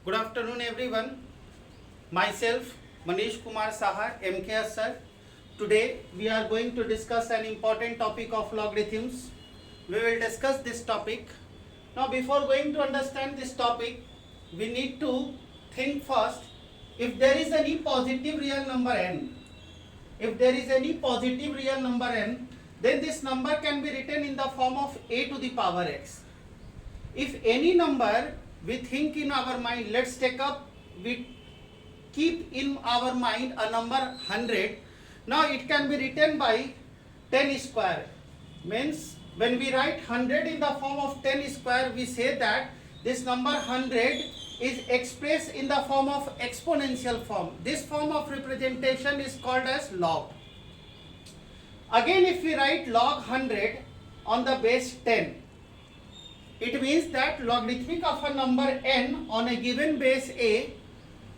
Good afternoon, everyone. Myself, Manish Kumar Saha, MKS sir. Today, we are going to discuss an important topic of logarithms. We will discuss this topic. Now, before going to understand this topic, we need to think first. If there is any positive real number n, then this number can be written in the form of a to the power x. If any number we think in our mind, let's take up, we keep in our mind a number 100. Now it can be written by 10 square. Means when we write 100 in the form of 10 square, we say that this number 100 is expressed in the form of exponential form. This form of representation is called as log. Again, if we write log 100 on the base 10, it means that logarithmic of a number n on a given base a,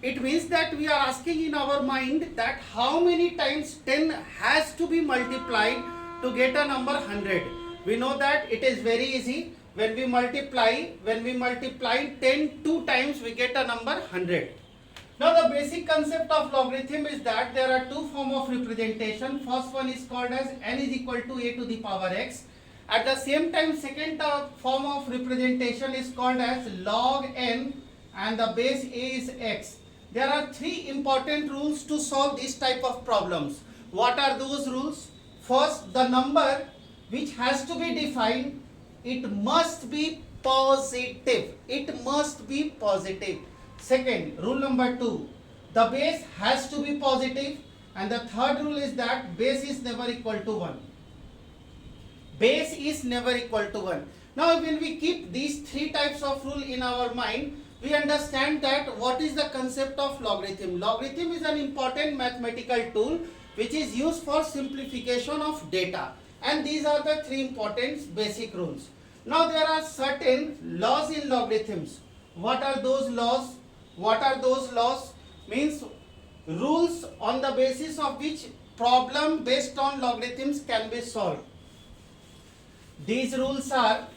it means that we are asking in our mind that how many times 10 has to be multiplied to get a number 100. We know that it is very easy. When we multiply 10 two times, we get a number 100. Now the basic concept of logarithm is that there are two forms of representation. First one is called as n is equal to a to the power x. At the same time, second form of representation is called as log n and the base a is x. There are three important rules to solve this type of problems. What are those rules? First, the number which has to be defined, it must be positive. It must be positive. Second, rule number 2, the base has to be positive. And the third rule is that base is never equal to 1. Base is never equal to 1. Now when we keep these three types of rule in our mind, we understand that what is the concept of logarithm. Logarithm is an important mathematical tool which is used for simplification of data. And these are the three important basic rules. Now there are certain laws in logarithms. What are those laws? Means rules on the basis of which problem based on logarithms can be solved. These rules are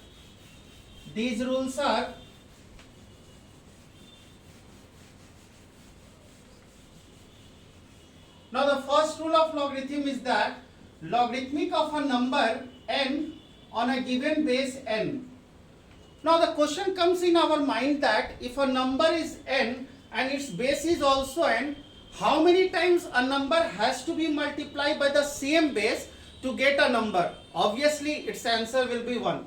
now the first rule of logarithm is that logarithmic of a number n on a given base n. Now the question comes in our mind that if a number is n and its base is also n, how many times a number has to be multiplied by the same base to get a number? Obviously its answer will be 1.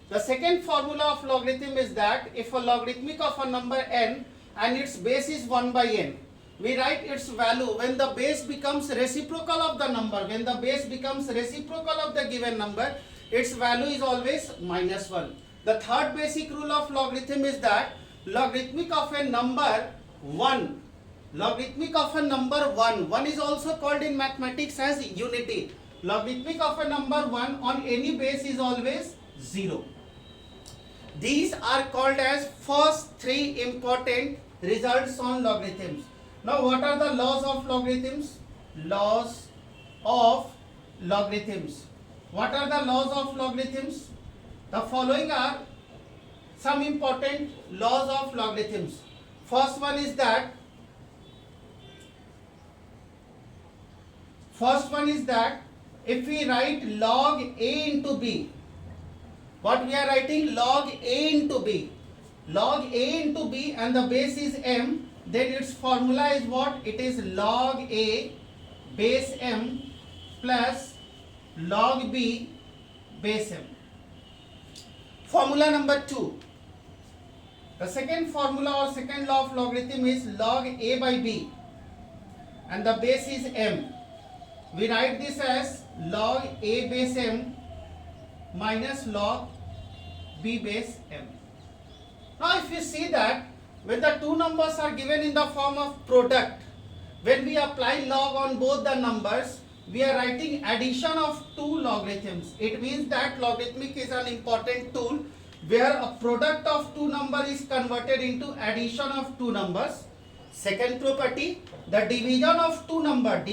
The second formula of logarithm is that if a logarithmic of a number n and its base is 1 by n, we write its value when the base becomes reciprocal of the number. When the base becomes reciprocal of the given number, its value is always minus 1. The third basic rule of logarithm is that logarithmic of a number 1, one is also called in mathematics as unity. Logarithmic of a number 1 on any base is always 0. These are called as first three important results on logarithms. Now what are the laws of logarithms? What are the laws of logarithms? The following are some important laws of logarithms. First one is that if we write log a into b, what we are writing? Log a into b and the base is m, then its formula is what? It is log a base m plus log b base m. Formula number 2. The second formula or second law of logarithm is log a by b and the base is m. We write this as log a base m minus log b base m. Now if you see that when the two numbers are given in the form of product, when we apply log on both the numbers, we are writing addition of two logarithms. It means that logarithmic is an important tool where a product of two numbers is converted into addition of two numbers. Second property, the division of two number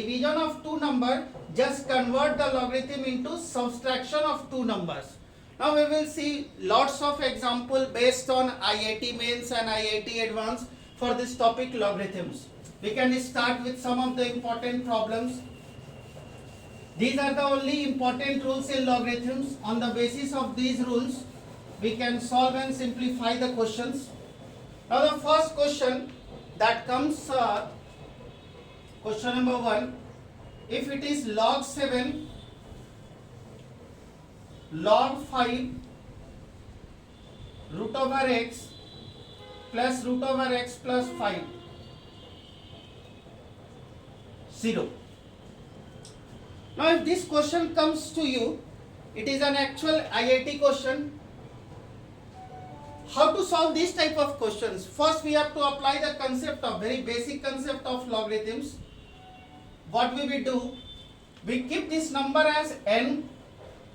just convert the logarithm into subtraction of two numbers. Now we will see lots of example based on IIT Mains and IIT Advanced. for this topic logarithms. We can start with some of the important problems. These are the only important rules in logarithms. On the basis of these rules, we can solve and simplify the questions. Now the first question that comes, question number 1, if it is log 7, log 5, root over x plus root over x plus 5, 0. Now if this question comes to you, it is an actual IIT question. How to solve these type of questions? First we have to apply the concept of, very basic concept of logarithms. What we will do, we keep this number as n,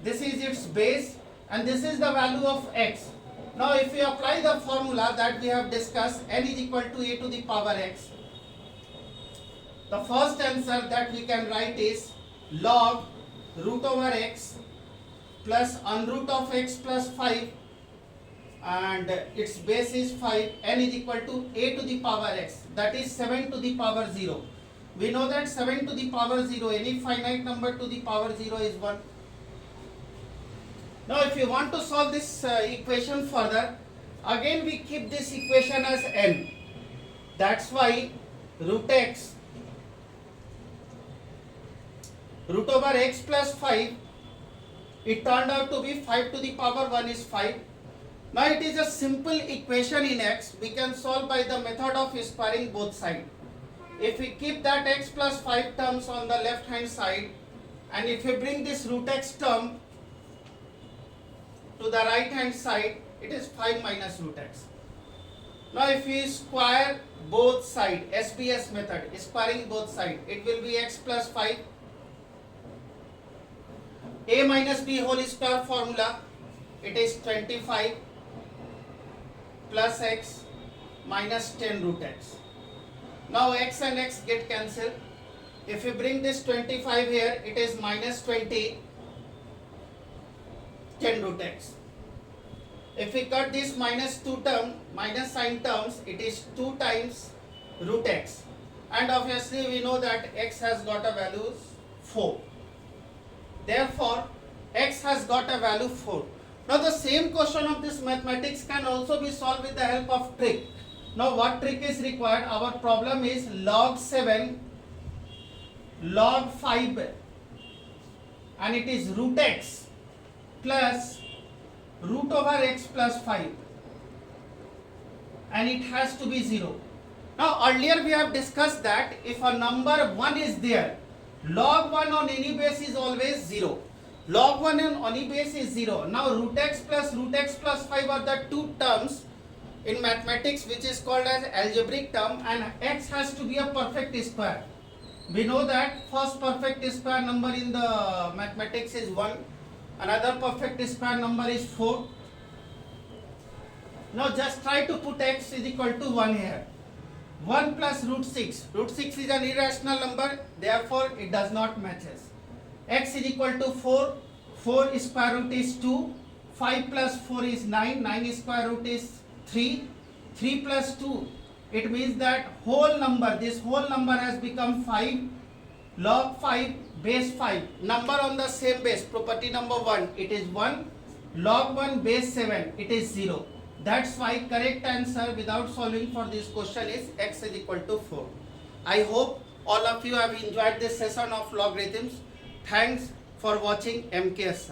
this is its base, and this is the value of x. Now if we apply the formula that we have discussed, n is equal to a to the power x, the first answer that we can write is log root over x plus unroot of x plus 5, and its base is 5, n is equal to a to the power x, that is 7 to the power 0. We know that 7 to the power 0, any finite number to the power 0 is 1. Now if you want to solve this equation further, again we keep this equation as n. That's why root x, root over x plus 5, it turned out to be 5 to the power 1 is 5. Now it is a simple equation in x. We can solve by the method of squaring both sides. If we keep that x plus 5 terms on the left hand side, and if we bring this root x term to the right hand side, it is 5 minus root x. Now if we square both sides, SBS method, squaring both sides, it will be x plus 5, a minus b whole square formula, it is 25 plus x minus 10 root x. Now x and x get cancelled. If we bring this 25 here, it is minus 20, 10 root x. If we cut this minus 2 term, minus sign terms, it is 2 times root x. And obviously we know that x has got a value 4. Therefore, x has got a value 4. Now the same question of this mathematics can also be solved with the help of trick. Now what trick is required? Our problem is log 7, log 5, and it is root x plus root over x plus 5, and it has to be 0. Now earlier we have discussed that if a number 1 is there, log 1 on any base is always 0. Log 1 on any base is 0. Now root x plus 5 are the two terms in mathematics which is called as algebraic term, and x has to be a perfect square. We know that first perfect square number in the mathematics is 1, another perfect square number is 4. Now just try to put x is equal to 1 here. 1 plus root 6. Root 6 is an irrational number, therefore it does not matches. X is equal to 4. 4 square root is 2. 5 plus 4 is 9. 9 square root is 3. 3 plus 2. It means that whole number, this whole number has become 5. Log 5 base 5. Number on the same base, property number 1, it is 1. Log 1 base 7, it is 0. That's why correct answer without solving for this question is x is equal to 4. I hope all of you have enjoyed this session of logarithms. Thanks for watching MKS sir.